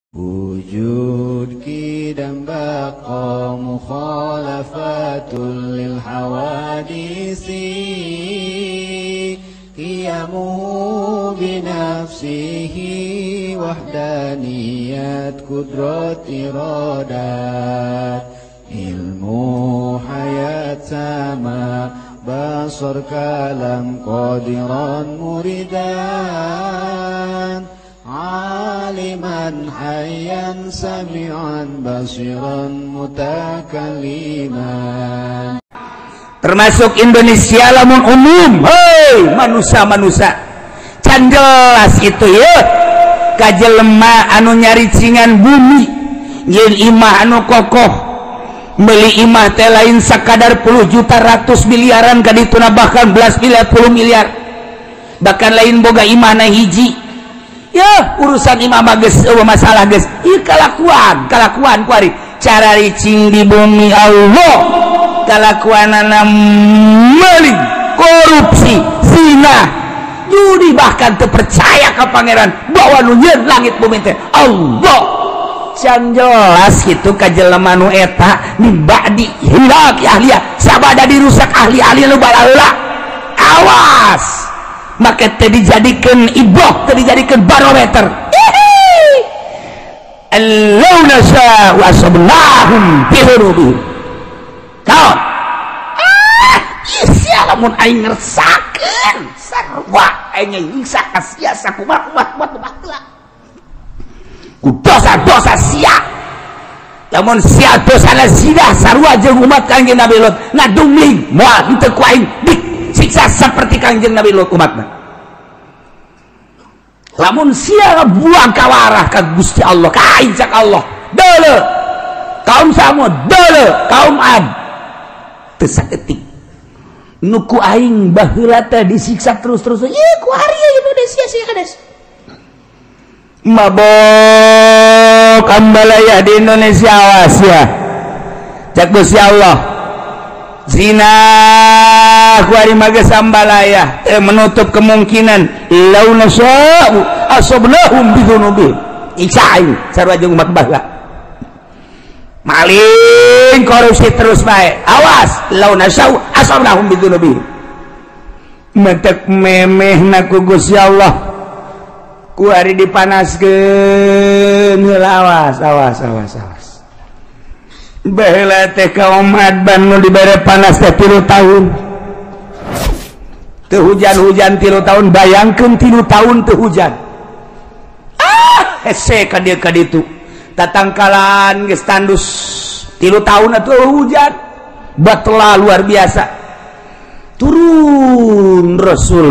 wujud kidam baqa mukhalafatul lil hawadisi qiyamuhu binafsihi wahdaniyat kudrat iradat ilmu hayat sama basar kalam qadiran muridan aliman hayyan sami'an basiran mutakalliman. Termasuk Indonesia lamun umum, hei manusia-manusia can jelas itu ya kajelema anu nyari cingan bumi nyeun imah anu kokoh beli imah teh lain sakadar puluh juta ratus miliaran kadituna bahkan belas miliar puluh miliar bahkan lain boga imah na hiji ya urusan imam geus masalah geus ieu kalakuan kuari cara ricing di bumi Allah kalakuanana maling korupsi zina judi bahkan teu percaya ka pangeran bahwa nu nyieun langit bumi teh Allah can jelas kitu ka jelema nu eta mibadi hilak ahliya sabada dirusak ahli-ahli nu balaheula awas maka teh dijadikan iboh, teh dijadikan barometer. Allahu nasa wa sabnahum bihurubi. Kau, sia lamun aing ngersakeun sarua aing nyiksa ka sia sakumaha buat baheula. Ku dosa-dosa sia. Lamun sia dosana zina sarua jeung umat Kangjeng Nabi Lot ngadungling moal henteu ku aing siksa seperti Kangjeng Nabi Lot umatna. Lamun sia buang kawarah ka Gusti Allah ka ajak Allah deuleu kaum Samud deuleu kaum Ad teu saeutik nu ku aing baheula teh disiksa terus-terus ieu ku hari Indonesia sia kades mabok ambalaya di Indonesia awas ya cak Gusti Allah zina kuari maga sambalaya menutup kemungkinan lau nasya'u asabnahum bidzunubi iksain sarua jeung umat baheula maling korupsi terus bae awas lau nasya'u asabnahum bidzunubi metek memehna ku Gusti Allah kuari dipanaskeun heula awas baheula teh kaum Adban nu dibere panas teh 3 tahun teu hujan 3 tahun bayangkeun 3 tahun teu hujan hese ka dieu ka ditu tatangkalan geus tandus 3 tahun atuh hujan batla luar biasa turun Rasul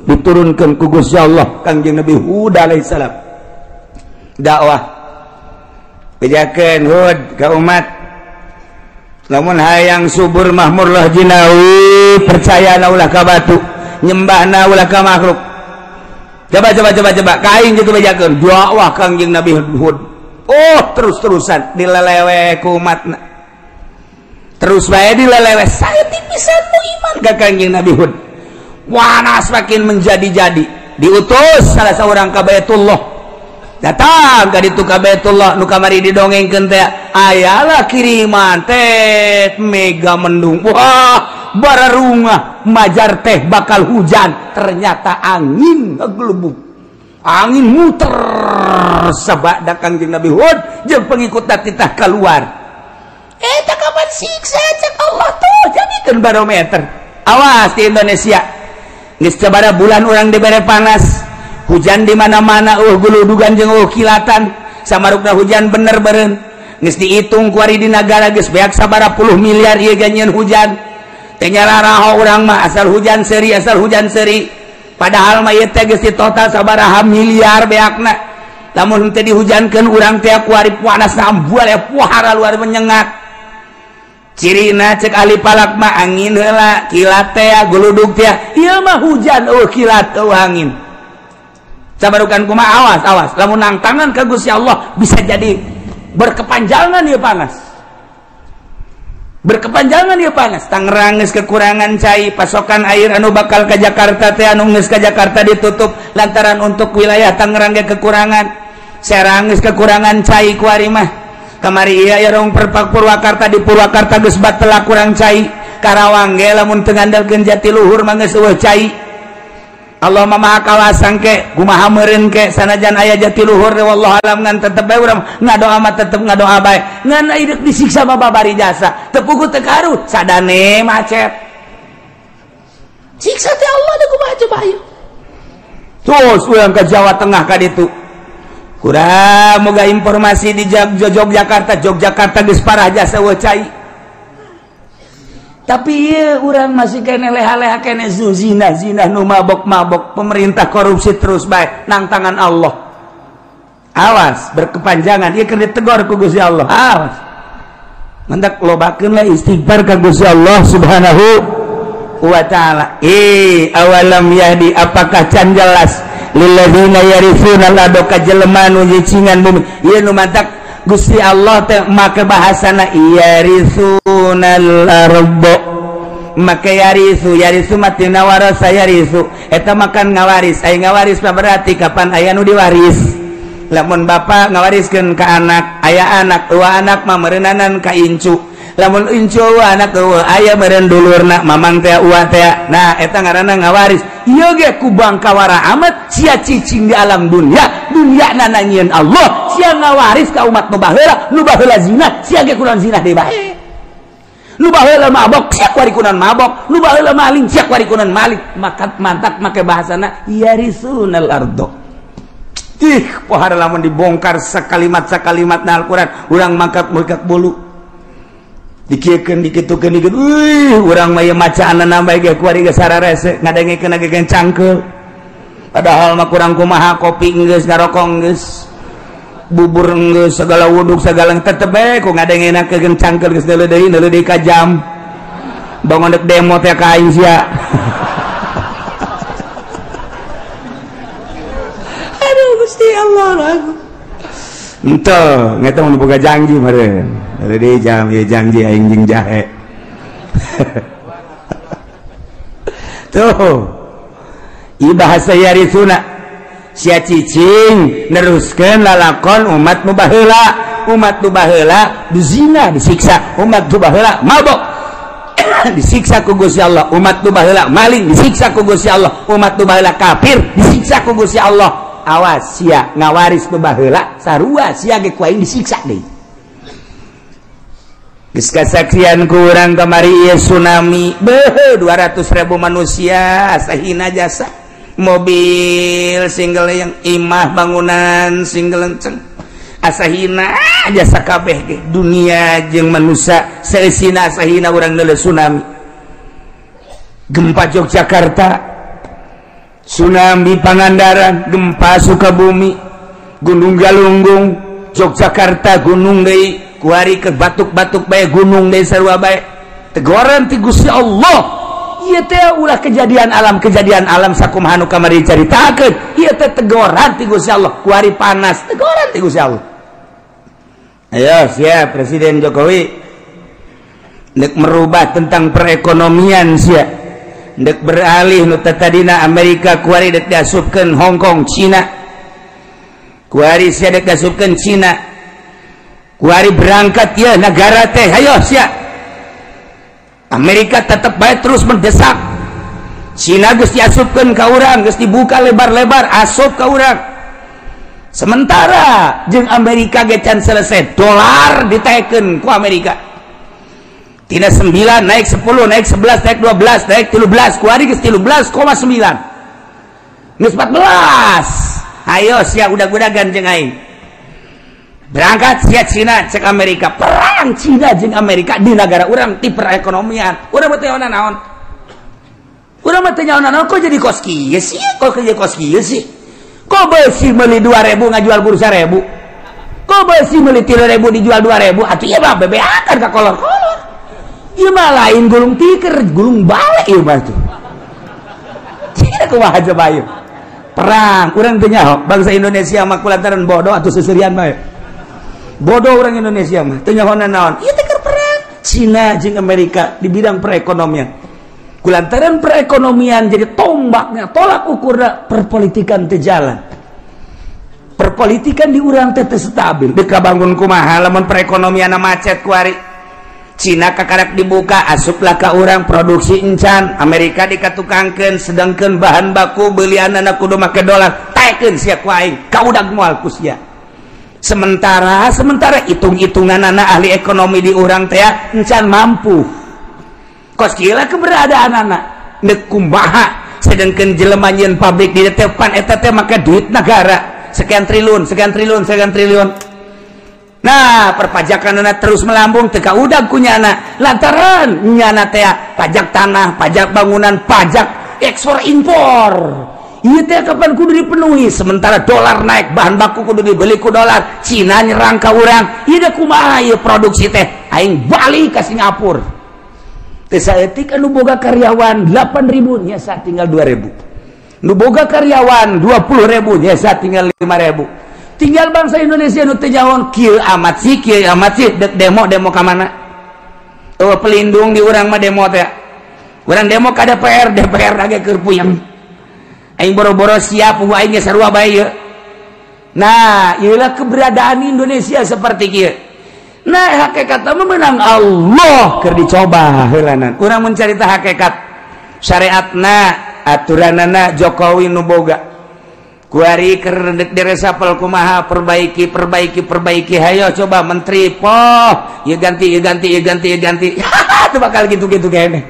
diturunkeun ku Gusti Allah Kangjeng Nabi Hud alaihissalam dakwah bejakeun Hud ka umat lamun hayang subur mahmur lah jinawi percaya na ulah ka batu nyembah na ulah ka makhluk coba kain gitu bejakeun dakwah Kangjeng Nabi Hud oh terus-terusan dilelewe ku umatna terus bae dilelewe saya tipisan mu iman ka Kangjeng Nabi Hud panas makin menjadi-jadi diutus salah seorang ka Baitullah datang ka ditu ka Baitullah nu kamari didongengkeun teh ayalah kiriman teh mega mendung wah bararunga majar teh bakal hujan ternyata angin ngeglebuk angin muter sabada Kangjeng Nabi Hud jeung pengikutna titah keluar eta kapan siksa cek Allah tuh jadikeun barometer awas di Indonesia geus sabaraha bulan urang dibere panas hujan di mana-mana guludugan jeung kilatan samarukna hujan bener beureun geus diitung kuari di nagara geus beak sabaraha puluh miliar ieu ganyeun hujan teh nyararaha urang mah asal hujan seuri padahal mah ieu teh geus total sabaraha miliar beakna lamun teu dihujankeun urang teh kuari panasna ambual pohara luar menyengat cirina cek ahli palak mah angin heula kilat teh guludug teh ieu mah hujan kilat angin sabarukan kumaha awas lamun nang tangan ka Gusti Allah bisa jadi berkepanjangan ieu panas Tangerang geus kekurangan cai pasokan air anu bakal ka Jakarta teh anu geus ka Jakarta ditutup lantaran untuk wilayah Tangerang ge kekurangan serang geus kekurangan cai ku ari mah kamari ieu ya rong perpak Purwakarta di Purwakarta geus batelak kurang cai Karawang ge lamun teu ngandalkeun Jatiluhur mah geus eueuh cai Allah maha kawasan ke kumaha meureun ke sanajan aya Jatiluhur wallahu alam ngan tetep bae urang ngadoa mah tetep ngadoa bae ngan ieu disiksa babari jasa teu puguh teu karu sadane macet siksa teh Allah da kumaha coba ayo terus urang ka Jawa Tengah ka ditu kurang moga informasi di Yogyakarta geus parah jasa eueuh cai tapi ieu urang masih kene leha-leha kene zina nu mabok-mabok pemerintah korupsi terus bae nang tangan Allah awas berkepanjangan ieu keur ditegor ku Gusti Allah awas mendak lobakeun lah istighfar ka Gusti Allah Subhanahu wa ta'ala awalam yahdi apakah can jelas lilladzina yarithuna al-arda ka jelema nu nyicingan bumi ieu nu mantak Gusti Allah teh make bahasana yarisunal ardo make yarisu matina warasa yarisu eta makan ngawaris aya ngawaris mah berarti kapan aya nu diwaris lamun bapa ngawariskeun ka anak aya anak eueuh anak mah meureunanan ka incu lamun incu anak eueuh aya meureun dulurna mamang teh uwa teh nah eta ngaranna ngawaris ieu ge ku bangkawara amat sia cicing di alam dunia nanangieun Allah sia ngawaris ka umat nu baheula zina sia ge kunaon zina deui bae nu baheula mabok sia kuari kunaon mabok nu baheula maling sia kuari kunaon maling mantap make bahasana yarisunal ardo pohara lamun dibongkar sakalimat na Al-Quran urang mangkat bulu dikiekeun dikitukeun urang mah macaan nambah ge kuari ge sararese ngadengikeun ge cangkeul padahal mah kurang kumaha kopi geus ngarokok geus bubur geus segala wuduk segala tetep bae ku ngadengenakeun cangkeul geus neuleuh deui ka jam bangun dek demo teh ka aing sia aduh Gusti Allah lagu ente ngeta mun boga janji meureun deui jam ye janji aing jeung jahe tuh ieu bahasa yarisuna sia cicing neruskeun lalakon umat nu baheula dizina disiksa umat nu baheula mabok disiksa ku Gusti Allah umat nu baheula maling disiksa ku Gusti Allah umat nu baheula kafir disiksa ku Gusti Allah awas sia ngawaris nu baheula sarua sia ge ku aing disiksa deui geus kasaksian ku urang kamari ieu tsunami beuh 200.000 manusia sahina jasa mobil single yang imah bangunan single lenceng asahina jasa kabeh ge dunia jeung manusia seusina asahina urang neuleuh tsunami gempa Yogyakarta tsunami Pangandaran gempa Sukabumi Gunung Galunggung Yogyakarta gunung deui kuari ke batuk-batuk bae gunung deui sarua bae teguran ti Gusti Allah ieu teh ulah kejadian alam sakumaha nu kamari caritakeun ieu teh teguran ti Gusti Allah kuari panas teguran ti Gusti Allah ayo sia Presiden Jokowi nek merubah tentang perekonomian sia nek beralih nu tadina Amerika kuari dek diasupkeun Hong Kong Cina kuari sia dek diasupkeun Cina kuari berangkat ya negara teh ayo sia Amerika tetap baik terus mendesak Cina geus diasupkeun ka urang geus dibuka lebar-lebar asup ka urang sementara jeung Amerika ge can selesai dolar ditaekeun ku Amerika tina 9 naik 10 naik 11 naik 12 naik 13 kuari geus 13,9 geus 14 ayo sia udag-udagan jeung aing berangkat sia Cina cek Amerika perang Cina jeung Amerika di negara urang ti perekonomian urang mah teh naon urang mah teh naon kok jadi kos kieu sih kok jadi kos kieu sih kok beusi meuli 2.000 ngajual buru 1.000 kok beusi meuli 3.000 dijual 2.000 atuh ieu mah bebeatan ka kolor-kolor ieu mah lain gulung tikar gulung balik ieu mah tuh cina kumaha coba ieu perang urang teh nyaho bangsa Indonesia mah kulantaran bodoh atuh seuseurean mah bodoh orang Indonesia mah teu nyahoana naon ieu teh keur perang Cina jeung Amerika di bidang perekonomian kulantaran perekonomian jadi tombaknya tolak ukurna perpolitikan teh jalan perpolitikan di urang teh stabil deka bangun kumaha lamun perekonomian macet kuari Cina kakarek dibuka asuplah ke urang produksi encan Amerika dikatukangkeun sedangkeun bahan baku belianana kudu make dolar taekeun sia ku aing kaudag moal ku sia sementara hitung-hitungan anak ahli ekonomi di urang teh encan mampu kos gila keberadaan anak neuk kumaha sedangkeun jelema nyeun pabrik di depan eta teh make duit negara sekian triliun. Nah perpajakan anak terus melambung teka udah punya anak lantaran nyana teh pajak tanah, pajak bangunan, pajak ekspor impor. Iya teh kapan kudu dipenuhi sementara dolar naik bahan baku kudu dibeli ku dolar. Cina nyerang ka urang, ieu kumaha ieu produksi teh aing balik ka Singapura. Teh saeutik anu boga karyawan 8.000 nyasa tinggal 2.000. Nu boga karyawan 20.000 nyasa tinggal 5.000. Tinggal bangsa Indonesia nu teu nyaon kieu amat sih dek demo ka mana? Oh pelindung di urang mah demo teh. Urang demo ka DPR lagi keur puyeng. Aing boro-boro siap ku aing sarua bae ieu. Nah, ieulah keberadaan Indonesia seperti kieu. Nah, hakikatna menang Allah keur dicoba heulanan. Urang mencari tah hakikat syariatna, aturanana Jokowi nu boga. Kuari keur diresapel kumaha perbaiki hayo coba menteri poh ieu ganti itu bakal gitu-gitu kene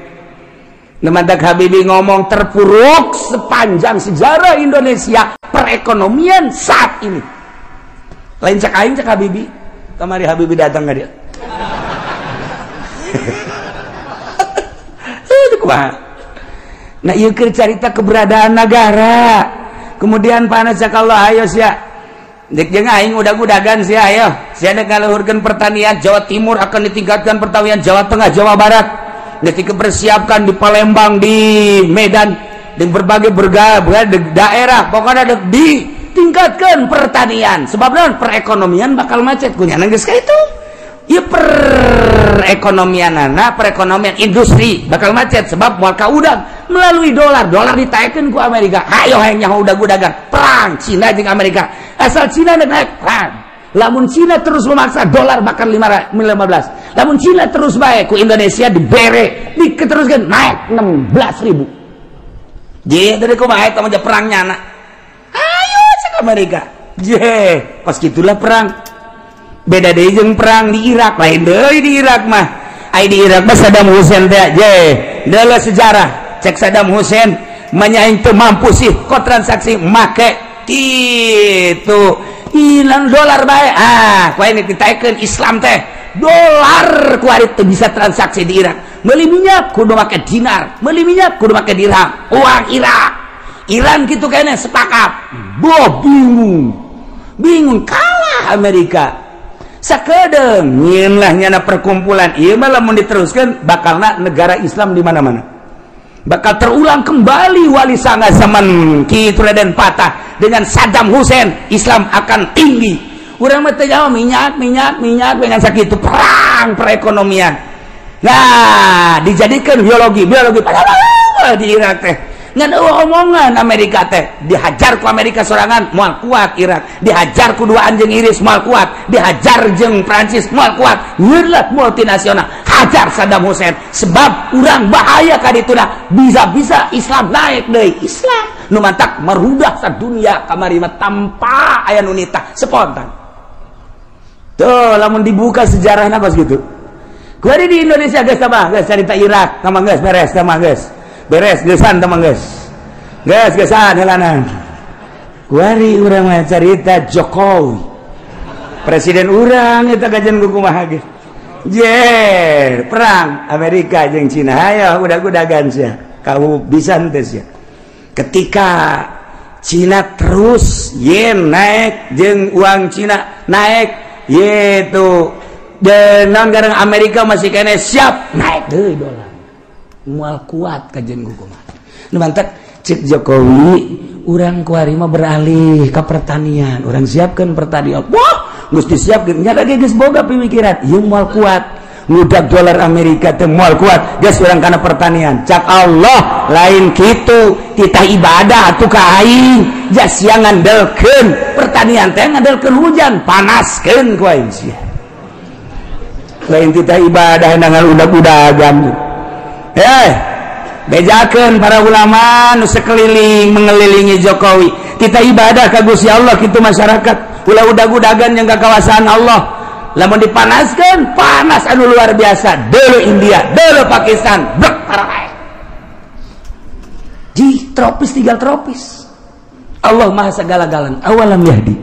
nemandak Habibie ngomong terpuruk sepanjang sejarah Indonesia perekonomian saat ini lain cek aing cek Habibie kamari Habibie datang ka dia nah ieu keur carita keberadaan negara. Kemudian panas Allah ayo sia dek jeung aing udag-udagan sia ayo sia dek ngaluhurkeun pertanian Jawa Timur akan ditingkatkan pertanian Jawa Tengah Jawa Barat geus dipersiapkan di Palembang di Medan di berbagai daerah pokoknya dek ditingkatkan pertanian sebab naon perekonomian bakal macet kunyana geus ka itu ieu perekonomian industri bakal macet sebab moal kaudag melalui dolar ditaekeun ku Amerika hayo hayang nyaho udag-udagan perang Cina jeung Amerika asal Cina naik perang lamun Cina terus memaksa dolar bakal 15 lamun Cina terus bae ku Indonesia dibere diketeruskeun naik 16.000 je dari kumaha eta mah perang nyana ayo cek Amerika je pas gitulah perang beda deui jeung perang di Irak lain deui di Irak mah ai di Irak mah Saddam Hussein teh je deuleu sejarah cek Saddam Hussein menyaing teu mampu sih kok transaksi make kitu hilang dolar bae ku ini ditaekeun Islam teh dolar ku ari teu bisa transaksi di Irak meuli minyak kudu make dinar meuli minyak kudu make dirham uang Iran kitu kene sepakat bingung kalah Amerika sakedeung nyin lah nyana perkumpulan ieu mah lamun diteruskeun bakalna negara Islam di mana-mana bakal terulang kembali wali sanga zaman kitu Raden Patah dengan Saddam Hussein Islam akan tinggi urang mah teh jauh minyak dengan sakitu perang perekonomian nah dijadikan biologi di Irak teh ngan omongan Amerika teh dihajar ku Amerika sorangan moal kuat Irak dihajar ku dua anjing iris moal kuat dihajar jeung Prancis moal kuat nyeulat multinasional hajar Saddam Hussein sebab urang bahaya ka dituna bisa-bisa Islam naik deui Islam nu mantak merudah sadunia kamari mah tanpa aya nu nitah spontan tuh lamun dibuka sejarahna pas gitu kuari di Indonesia geus tambah geus carita Irak tambah geus beres tambah beres gesan teman gesan helanan kuari urang mah carita Jokowi presiden urang eta kajen kumaha ge perang Amerika jeung Cina hayo udag-udagan sia kau bisan teh sia ketika Cina terus yen naik jeung uang Cina naik yaitu dan garang Amerika masih kene siap naik deui dolar mual kuat kajen kumaha nu mantak cek Jokowi urang kuari mah beralih ke pertanian urang siapkeun pertanian wah geus disiapkeun nya lagi geus boga pemikiran ieu moal kuat ngudak dolar Amerika teu moal kuat geus urang kana pertanian. Cak Allah lain kitu titah ibadah atuh ka aing jas siang ngandelkeun pertanian teh ngandelkeun hujan panaskeun ku aing sia. Lain titah ibadah dengan udag-udagan. Bejakeun para ulama nu sekeliling mengelilingi Jokowi. Kita ibadah ka Gusti Allah kitu masyarakat. Ulah udag-udagan yang ka kawasan Allah. Lamun dipanaskeun panas anu luar biasa. Deuleu India, deuleu Pakistan, brek parah. Ji tropis tinggal tropis. Allah Maha segala-galana. Awalam yahdi.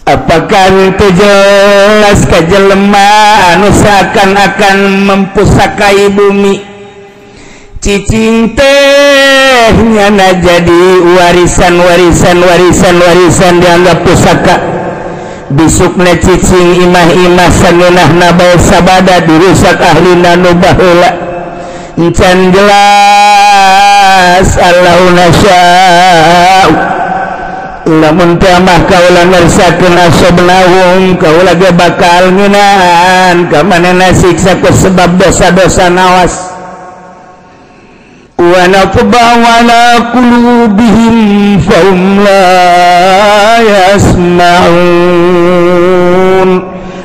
Apakah itu jelas ka jelema anu seakan-akan mempusakai bumi cicing teh nyana jadi warisan dianggap pusaka bisukna cicing imah-imah sangeunahna bae sabada dirusak ahlina nu baheula encan jelas Allahuna sya'u lamun tamah kaula ngersakeun asobnahum kaula ge bakal ngeunaan ka manehna siksa ku sebab dosa-dosa nawas wa naqbahu ala qulubihim fahum la yasma'un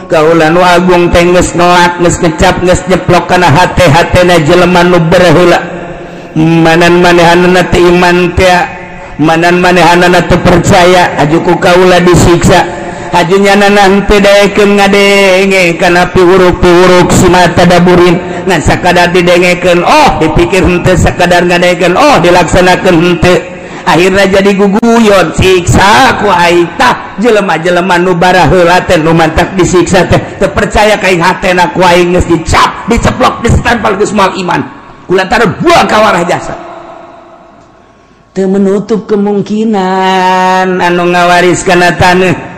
kaula nu agung teh geus ngelak geus ngecap geus nyeplok kana hate-hatena jelema nu bereheula manan manehanna teu iman teh manan manehanana teu percaya ajuku kaula disiksa hajunya nanti daekeun ngadenge kana piwuruk-piwuruk simata daburin ngan sakadar didengekeun dipikir henteu sakadar ngadegekeun dilaksanakeun henteu akhirna jadi guguyon siksa ku aitah jelema-jelema nu baraheula teh nu mantak disiksa teh teu percaya ka ing hatena ku aing geus dicap diceplok distempel geus moal iman kulantaran buang ka warah jasa menutup kemungkinan anu ngawariskan tanah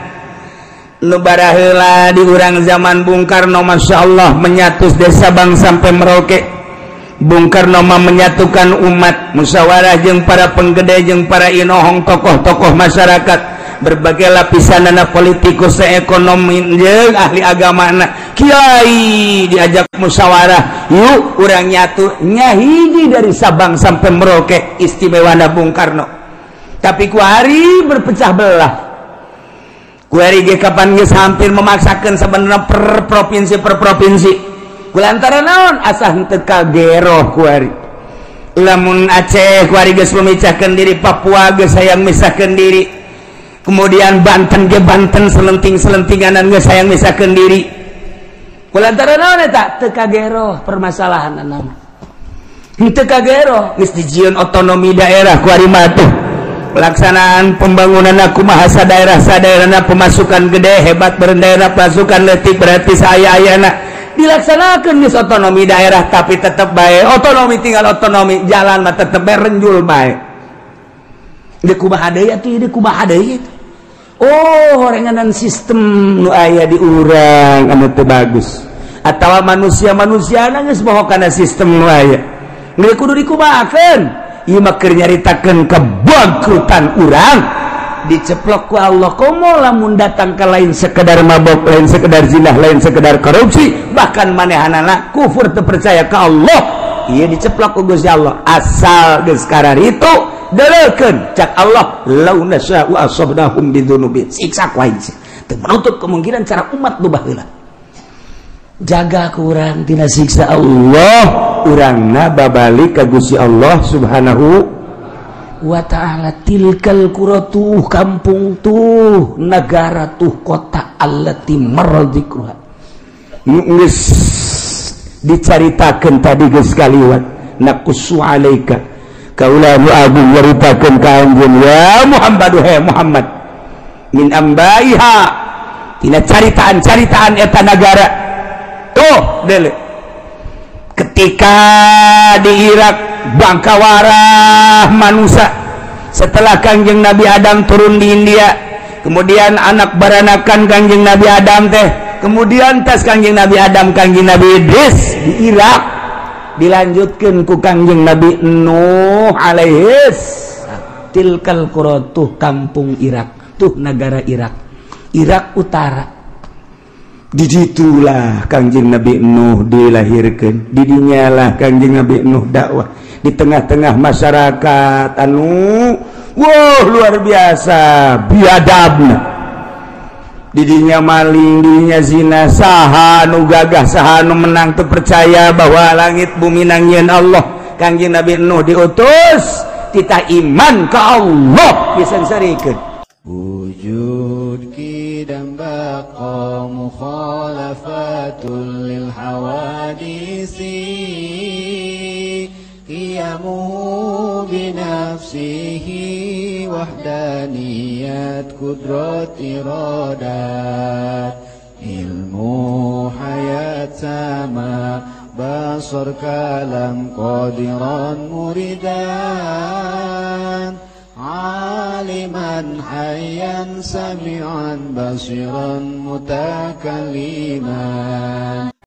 nu baraheula di urang zaman Bung Karno Masya Allah menyatus desa Bang sampai Merauke. Bung Karno menyatukan umat musyawarah jeung para penggede jeung para inohong tokoh-tokoh masyarakat berbagai lapisanana politikus ekonomi jeung ahli agamana kiai diajak musyawarah yuk urang nyatu nyahiji dari Sabang sampai Merauke istimewana Bung Karno tapi ku hari berpecah belah ku hari ge kapan geus hampir memaksakeun sebenarnya per provinsi kulantaran naon asah henteu kageroh ku hari lamun Aceh ku hari geus memecahkeun diri Papua geus hayang misahkeun diri kemudian Banten ge Banten selenting-selentinganan geus hayang misahkeun diri kulantaran naon eta teu kagero permasalahan naon henteu kagero geus dijieun otonomi daerah ku ari mah tuh pelaksanaan pembangunan kumaha sadaerah-sadaerahna pemasukan gede hebat berendaerah pasukan leutik berarti saaya-ayana dilaksanakeun geus otonomi daerah tapi tetep bae otonomi tinggal otonomi jalan mah tetep bae renjul bae deuk kumaha deui atuh deuk kumaha deui renganan sistem nu aya di urang anu teu bagus atawa manusia-manusia geus boho kana sistem nu aya geus kudu dikumahakeun ieu mah keur nyaritakeun kebangkrutan urang diceplok ku Allah komo lamun datang ka lain sekedar mabok lain sekedar zinah lain sekedar korupsi bahkan manehanana kufur teu percaya ka Allah ieu diceplok ku Gusti Allah asal geus kararitu delekeun cak Allah law nasya'u asabnahum bidzunubihim siksa ku aing teu menutup kemungkinan cara umat nu baheula jaga ku urang tina siksa Allah urangna babalik ka Gusti Allah Subhanahu wa ta'ala tilkal quratuh kampung tuh negara tuh kota allati maradzikruha geus dicaritakeun tadi geus kaliwat naqussu alaika kaula nu agung nyaritakeun ka anjeun ya Muhammad Muhammad min ambaiha tina caritaan-caritaan eta negara tuh dele ketika di Irak bangkawarah manusia setelah Kangjeng Nabi Adam turun di India kemudian anak baranakan Kangjeng Nabi Adam teh kemudian tas Kangjeng Nabi Adam Kangjeng Nabi Idris di Irak dilanjutkan ku Kangjeng Nabi Nuh alaihis tilkal quratuh kampung Irak tuh negara Irak Utara Dijitulah Kangjeng Nabi Nuh dilahirkan, didinyalah Kangjeng Nabi Nuh dakwah di tengah-tengah masyarakat anu luar biasa biadabna. Didinya maling, didinya zina, saha nu gagah, saha nu menang teu percaya bahwa langit bumi nangieun Allah. Kangjeng Nabi Nuh diutus tita iman ka Allah disansarikeun. Wujud kidam baqa mukhalafatul lil hawadisi qiyamuhu binafsihi wahdaniyat kudrat iradat ilmu hayat sama basar kalam qadiran muridan aliman hayyan sami'an basiran mutakalliman.